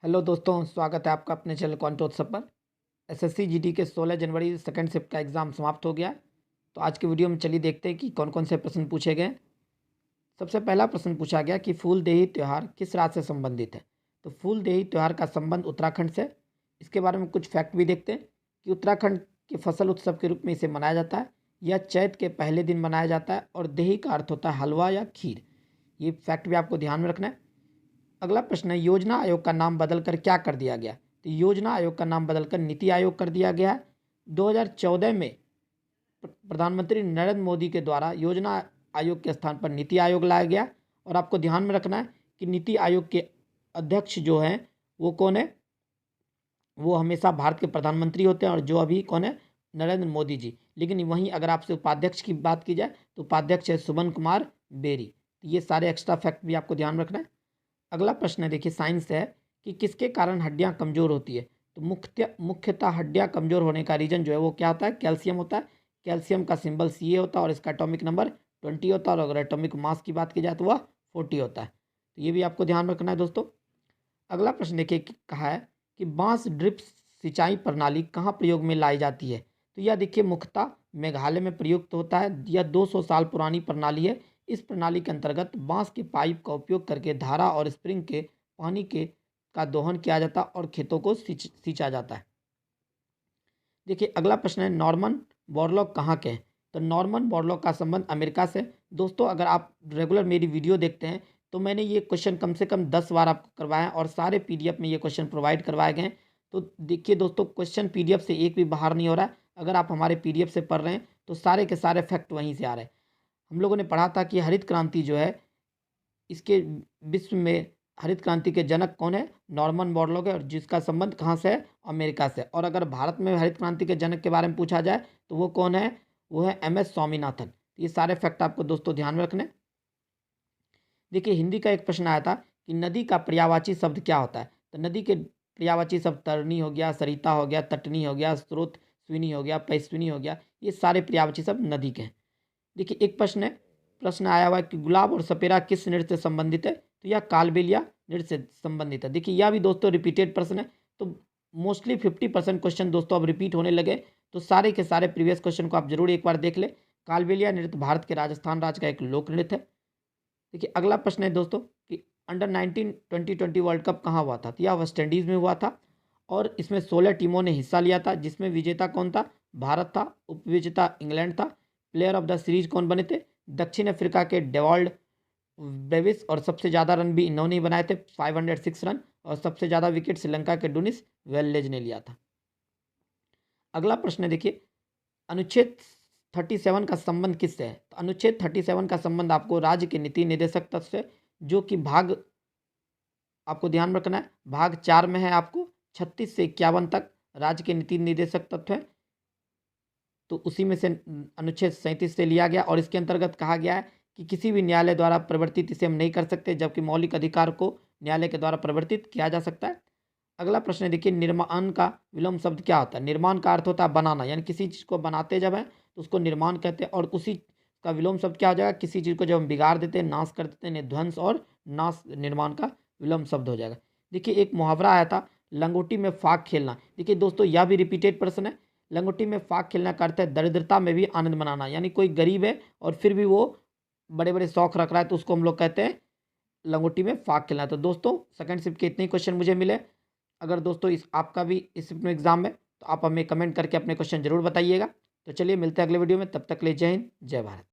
Hello दोस्तों, स्वागत है आपका अपने चैनल कॉन्टोत्सव पर। एसएससी जीडी के 16 जनवरी सेकंड शिफ्ट का एग्ज़ाम समाप्त हो गया। तो आज के वीडियो में चलिए देखते हैं कि कौन कौन से प्रश्न पूछे गए। सबसे पहला प्रश्न पूछा गया कि फूलदेही त्यौहार किस राज्य से संबंधित है। तो फूलदेही त्यौहार का संबंध उत्तराखंड से। इसके बारे में कुछ फैक्ट भी देखते हैं कि उत्तराखंड के फसल उत्सव के रूप में इसे मनाया जाता है। यह चैत के पहले दिन मनाया जाता है और देही का अर्थ होता है हलवा या खीर। ये फैक्ट भी आपको ध्यान में रखना है। अगला प्रश्न है, योजना आयोग का नाम बदलकर क्या कर दिया गया। तो योजना आयोग का नाम बदलकर नीति आयोग कर दिया गया है। 2014 में प्रधानमंत्री नरेंद्र मोदी के द्वारा योजना आयोग के स्थान पर नीति आयोग लाया गया। और आपको ध्यान में रखना है कि नीति आयोग के अध्यक्ष जो हैं वो कौन है, वो हमेशा भारत के प्रधानमंत्री होते हैं और जो अभी कौन है, नरेंद्र मोदी जी। लेकिन वहीं अगर आपसे उपाध्यक्ष की बात की जाए तो उपाध्यक्ष है सुमन कुमार बेरी। तो ये सारे एक्स्ट्रा फैक्ट भी आपको ध्यान में रखना है। अगला प्रश्न है, देखिए साइंस है कि किसके कारण हड्डियां कमज़ोर होती है। तो मुख्यतः हड्डियां कमज़ोर होने का रीजन जो है वो क्या होता है, कैल्शियम होता है। कैल्शियम का सिंबल सी होता है और इसका एटॉमिक नंबर 20 होता है। और अगर एटॉमिक मास की बात की जाए तो वह 40 होता है। तो ये भी आपको ध्यान रखना है दोस्तों। अगला प्रश्न देखिए कहा है कि बांस ड्रिप सिंचाई प्रणाली कहाँ प्रयोग में लाई जाती है। तो यह देखिए मुख्यतः मेघालय में प्रयुक्त होता है। यह 200 साल पुरानी प्रणाली है। इस प्रणाली के अंतर्गत बांस के पाइप का उपयोग करके धारा और स्प्रिंग के पानी के का दोहन किया जाता है और खेतों को सींचा जाता है। देखिए अगला प्रश्न है, नॉर्मन बोरलॉग कहाँ के हैं। तो नॉर्मन बोरलॉग का संबंध अमेरिका से। दोस्तों अगर आप रेगुलर मेरी वीडियो देखते हैं तो मैंने ये क्वेश्चन कम से कम 10 बार आपको करवाया है और सारे पीडीएफ में ये क्वेश्चन प्रोवाइड करवाए गए हैं। तो देखिए दोस्तों, क्वेश्चन पीडीएफ से एक भी बाहर नहीं हो रहा है। अगर आप हमारे पीडीएफ से पढ़ रहे हैं तो सारे के सारे फैक्ट वहीं से आ रहे हैं। हम लोगों ने पढ़ा था कि हरित क्रांति जो है, इसके विश्व में हरित क्रांति के जनक कौन है, नॉर्मन बोरलॉग है। और जिसका संबंध कहाँ से है, अमेरिका से। और अगर भारत में हरित क्रांति के जनक के बारे में पूछा जाए तो वो कौन है, वो है MS स्वामीनाथन। ये सारे फैक्ट आपको दोस्तों ध्यान में रखने। देखिए हिंदी का एक प्रश्न आया था कि नदी का पर्यायवाची शब्द क्या होता है। तो नदी के पर्यायवाची शब्द तरनी हो गया, सरिता हो गया, तटनी हो गया, स्रोत स्विनी हो गया, पैस्विनी हो गया। ये सारे पर्यायवाची शब्द नदी के हैं। देखिए एक प्रश्न आया हुआ है कि गुलाब और सपेरा किस नृत्य से संबंधित है। तो यह कालबेलिया नृत्य से संबंधित है। देखिए यह भी दोस्तों रिपीटेड प्रश्न है। तो मोस्टली 50% क्वेश्चन दोस्तों अब रिपीट होने लगे। तो सारे के सारे प्रीवियस क्वेश्चन को आप जरूर एक बार देख ले। कालबेलिया नृत्य भारत के राजस्थान राज्य का एक लोक नृत्य है। देखिए अगला प्रश्न है दोस्तों कि अंडर 19 2020 वर्ल्ड कप कहाँ हुआ था। तो यह वेस्ट इंडीज़ में हुआ था और इसमें 16 टीमों ने हिस्सा लिया था, जिसमें विजेता कौन था, भारत था। उपविजेता इंग्लैंड था। प्लेयर ऑफ द सीरीज कौन बने थे, दक्षिण अफ्रीका के डेवॉल्ड ब्रेविस। और सबसे ज़्यादा रन भी इन्होंने ही बनाए थे, 506 रन। और सबसे ज़्यादा विकेट श्रीलंका के डूनिस वेल्लेज ने लिया था। अगला प्रश्न है, देखिए अनुच्छेद 37 का संबंध किससे है। तो अनुच्छेद 37 का संबंध आपको राज्य के नीति निदेशक तत्व से, जो कि भाग आपको ध्यान रखना है भाग 4 में है। आपको 36 से 51 तक राज्य के नीति निदेशक तत्व है। तो उसी में से अनुच्छेद 37 से लिया गया। और इसके अंतर्गत कहा गया है कि किसी भी न्यायालय द्वारा प्रवर्तित इसे हम नहीं कर सकते, जबकि मौलिक अधिकार को न्यायालय के द्वारा प्रवर्तित किया जा सकता है। अगला प्रश्न है, देखिए निर्माण का विलोम शब्द क्या होता है। निर्माण का अर्थ होता है बनाना, यानी किसी चीज़ को बनाते जब है तो उसको निर्माण कहते हैं। और उसी का विलोम शब्द क्या हो जाएगा, किसी चीज़ को जब हम बिगाड़ देते हैं, नाश कर देते हैं, ध्वंस और नाश निर्माण का विलोम शब्द हो जाएगा। देखिए एक मुहावरा आया था, लंगोटी में फाग खेलना। देखिए दोस्तों यह भी रिपीटेड प्रश्न है। लंगोटी में फाग खेलना का अर्थ है दरिद्रता में भी आनंद मनाना। यानी कोई गरीब है और फिर भी वो बड़े बड़े शौक रख रहा है, तो उसको हम लोग कहते हैं लंगोटी में फाग खेलना। तो दोस्तों सेकंड शिफ्ट के इतने ही क्वेश्चन मुझे मिले। अगर दोस्तों इस आपका भी इस शिफ्ट में एग्जाम है तो आप हमें कमेंट करके अपने क्वेश्चन जरूर बताइएगा। तो चलिए मिलते हैं अगले वीडियो में, तब तक के लिए जय हिंद जय भारत।